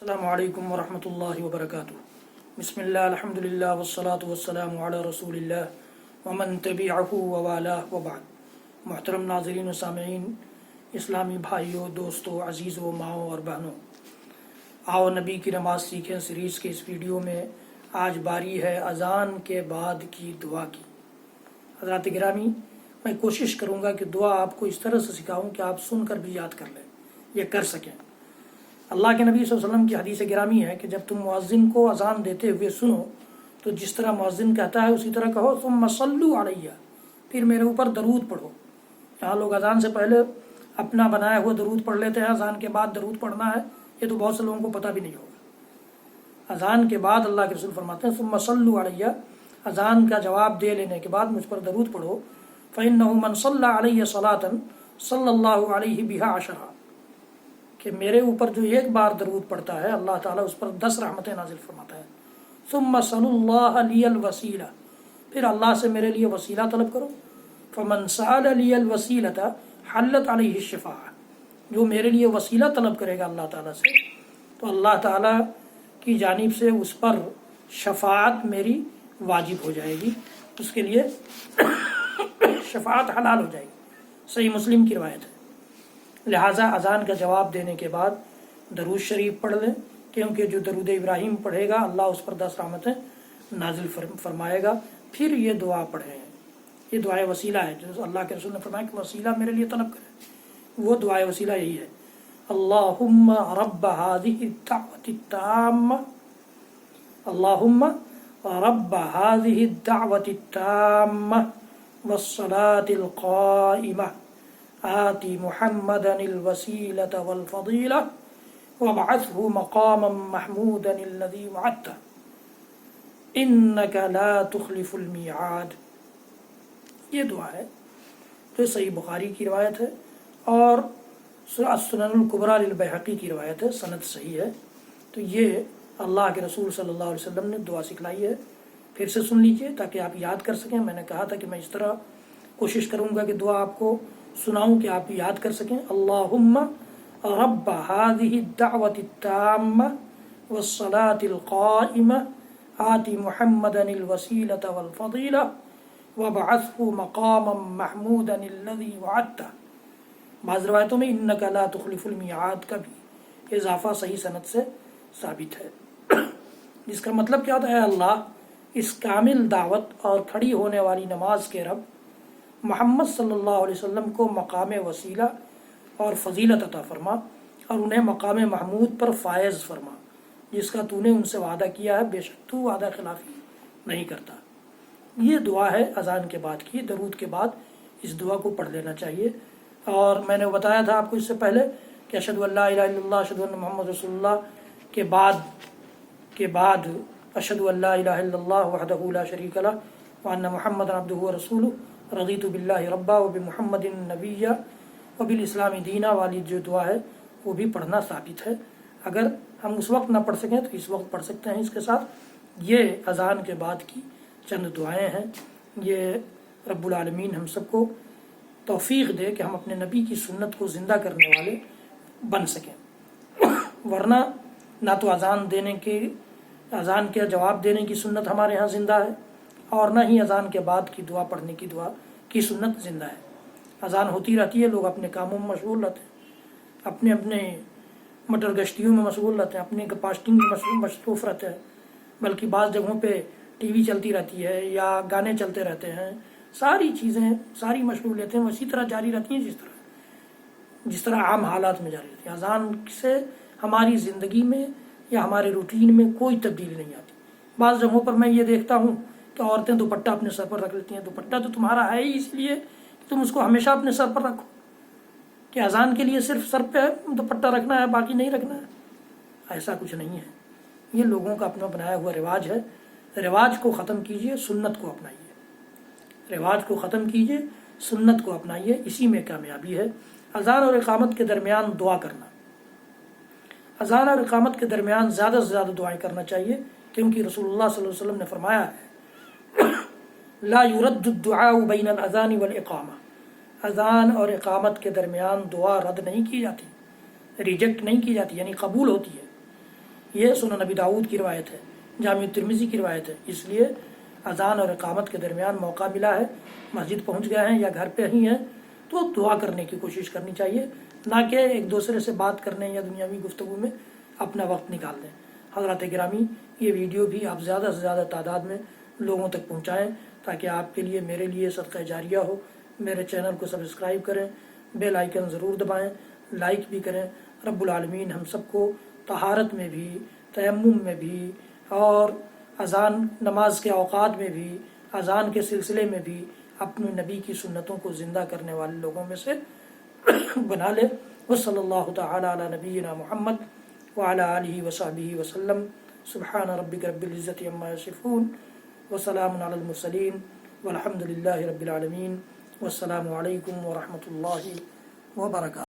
السلام علیکم ورحمۃ اللہ وبرکاتہ۔ بسم اللہ الحمد للہ والصلاة والسلام علی رسول اللہ ومن تبعہ ووالاہ وبعد۔ محترم ناظرین و سامعین، اسلامی بھائیوں، دوستوں، عزیزوں، ماؤں اور بہنوں، آؤ نبی کی نماز سیکھیں سیریز کے اس ویڈیو میں آج باری ہے اذان کے بعد کی دعا کی۔ حضرات گرامی، میں کوشش کروں گا کہ دعا آپ کو اس طرح سے سکھاؤں کہ آپ سن کر بھی یاد کر لیں یا کر سکیں۔ اللہ کے نبی صلی اللہ علیہ وسلم کی حدیث گرامی ہے کہ جب تم مؤذن کو اذان دیتے ہوئے سنو تو جس طرح مؤذن کہتا ہے اسی طرح کہو، ثم صلوا علیہ، پھر میرے اوپر درود پڑھو۔ یہاں لوگ اذان سے پہلے اپنا بنایا ہوا درود پڑھ لیتے ہیں، اذان کے بعد درود پڑھنا ہے، یہ تو بہت سے لوگوں کو پتہ بھی نہیں ہوگا۔ اذان کے بعد اللہ کے رسول فرماتے ہیں ثم صلوا علیہ، اذان کا جواب دے لینے کے بعد مجھ پر درود پڑھو، فإنہ من صلی علیہ صلاۃ صلی اللہ علیہ بہا عشرہ، کہ میرے اوپر جو ایک بار درود پڑتا ہے اللہ تعالیٰ اس پر 10 رحمتیں نازل فرماتا ہے۔ ثم صلوا اللہ لی الوسیلہ، پھر اللہ سے میرے لیے وسیلہ طلب کرو۔ فمن سأل لی الوسیلۃ حلت علیہ الشفاعہ، جو میرے لیے وسیلہ طلب کرے گا اللہ تعالیٰ سے تو اللہ تعالیٰ کی جانب سے اس پر شفاعت میری واجب ہو جائے گی، اس کے لیے شفاعت حلال ہو جائے گی۔ صحیح مسلم کی روایت ہے۔ لہٰذا اذان کا جواب دینے کے بعد درود شریف پڑھ لیں، کیونکہ جو درود ابراہیم پڑھے گا اللہ اس پر 10 رحمتیں نازل فرمائے گا۔ پھر یہ دعا پڑھیں، یہ دعائے وسیلہ ہے جو اللہ کے رسول نے فرمایا کہ وسیلہ میرے لیے طلب کریں، وہ دعائے وسیلہ یہی ہے، اللہم رب هذه الدعوة التامة، اللہم رب هذه الدعوة التامة والصلاة القائمة آتی محمدا الوسیلة والفضیلة وابعثه مقاما محمودا الذی وعدته انک لا تخلف المیعاد۔ یہ دعا ہے جو صحیح بخاری کی روایت ہے اور السنن الکبریٰ للبیہقی کی روایت ہے، سند صحیح ہے۔ تو یہ اللہ کے رسول صلی اللہ علیہ وسلم نے دعا سکھلائی ہے، پھر سے سن لیجئے تاکہ آپ یاد کر سکیں۔ میں نے کہا تھا کہ میں اس طرح کوشش کروں گا کہ دعا آپ کو سناؤں کہ آپ یاد کر سکیں۔ اللہم رب هذه الدعوة التامة والصلاة القائمة آتی محمدا الوسیلة والفضیلة وابعثه مقاما محمودا الذی وعدته۔ بعض روایتوں میں انک لا تخلف المیعاد کا بھی اضافہ صحیح سند سے ثابت ہے، جس کا مطلب کیا ہوتا ہے، اللہ اس کامل دعوت اور کھڑی ہونے والی نماز کے رب محمد صلی اللہ علیہ وسلم کو مقام وسیلہ اور فضیلت عطا فرما اور انہیں مقام محمود پر فائز فرما، جس کا تو نے ان سے وعدہ کیا ہے، بے شک تو وعدہ خلافی نہیں کرتا۔ یہ دعا ہے اذان کے بعد کی، درود کے بعد اس دعا کو پڑھ لینا چاہیے۔ اور میں نے بتایا تھا آپ کو اس سے پہلے کہ اشہد ان لا الہ الا اللہ اشہد ان محمد رسول اللہ کے بعد اشہد ان لا الہ الا اللہ وحدہ لا شریک لہ وان محمد عبدہ ورسولہ رضیت باللہ ربا وبمحمد نبیہ وبالاسلام دینا والی جو دعا ہے وہ بھی پڑھنا ثابت ہے۔ اگر ہم اس وقت نہ پڑھ سکیں تو اس وقت پڑھ سکتے ہیں۔ اس کے ساتھ یہ اذان کے بعد کی چند دعائیں ہیں، یہ رب العالمین ہم سب کو توفیق دے کہ ہم اپنے نبی کی سنت کو زندہ کرنے والے بن سکیں، ورنہ نہ تو اذان کے جواب دینے کی سنت ہمارے ہاں زندہ ہے اور نہ ہی اذان کے بعد کی دعا پڑھنے کی دعا کی سنت زندہ ہے۔ اذان ہوتی رہتی ہے، لوگ اپنے کاموں میں مشغول رہتے ہیں، اپنے مٹر گشتیوں میں مشغول رہتے ہیں، اپنے کپاسٹنگ میں مصروف رہتے ہیں، بلکہ بعض جگہوں پہ ٹی وی چلتی رہتی ہے یا گانے چلتے رہتے ہیں، ساری چیزیں، ساری مشغولیتیں اسی طرح جاری رہتی ہیں جس طرح عام حالات میں جاری رہتی ہیں۔ اذان سے ہماری زندگی میں یا ہمارے روٹین میں کوئی تبدیلی نہیں آتی۔ بعض جگہوں پر میں یہ دیکھتا ہوں کہ عورتیں دوپٹہ اپنے سر پر رکھ لیتی ہیں۔ دوپٹہ تو تمہارا ہے ہی اس لیے کہ تم اس کو ہمیشہ اپنے سر پر رکھو، کہ اذان کے لیے صرف سر پہ دوپٹہ رکھنا ہے، باقی نہیں رکھنا ہے۔ ایسا کچھ نہیں ہے، یہ لوگوں کا اپنا بنایا ہوا رواج ہے۔ رواج کو ختم کیجئے، سنت کو اپنائیے۔ رواج کو ختم کیجئے، سنت کو اپنائیے، اسی میں کامیابی ہے۔ اذان اور اقامت کے درمیان دعا کرنا، اذان اور اقامت کے درمیان زیادہ سے زیادہ دعائیں کرنا چاہیے، کیونکہ رسول اللہ صلی اللہ علیہ وسلم نے فرمایا ہے لا يرد الدعاء بین الاذان والاقامہ، اذان اور اقامت کے درمیان دعا رد نہیں کی جاتی، ریجیکٹ نہیں کی جاتی، یعنی قبول ہوتی ہے۔ یہ سنن نبی داؤد کی روایت ہے، جامع ترمذی کی روایت ہے۔ اس لیے اذان اور اقامت کے درمیان موقع ملا ہے، مسجد پہنچ گئے ہیں یا گھر پہ ہی ہیں، تو دعا کرنے کی کوشش کرنی چاہیے، نہ کہ ایک دوسرے سے بات کرنے یا دنیاوی گفتگو میں اپنا وقت نکال دیں۔ حضرات گرامی، یہ ویڈیو بھی آپ زیادہ سے زیادہ تعداد میں لوگوں تک پہنچائیں تاکہ آپ کے لیے میرے لیے صدقہ جاریہ ہو۔ میرے چینل کو سبسکرائب کریں، بیل آئیکن ضرور دبائیں، لائک بھی کریں۔ رب العالمین ہم سب کو طہارت میں بھی، تیمم میں بھی، اور اذان نماز کے اوقات میں بھی، اذان کے سلسلے میں بھی اپنے نبی کی سنتوں کو زندہ کرنے والے لوگوں میں سے بنا لے۔ وصلی اللہ تعالی علی نبینا محمد وعلی آلہ وصحبہ وسلم۔ سبحان ربک رب العزت عما یصفون وسلام علی المرسلین والحمد للہ رب العالمین۔ والسلام علیکم ورحمۃ اللہ وبرکاتہ۔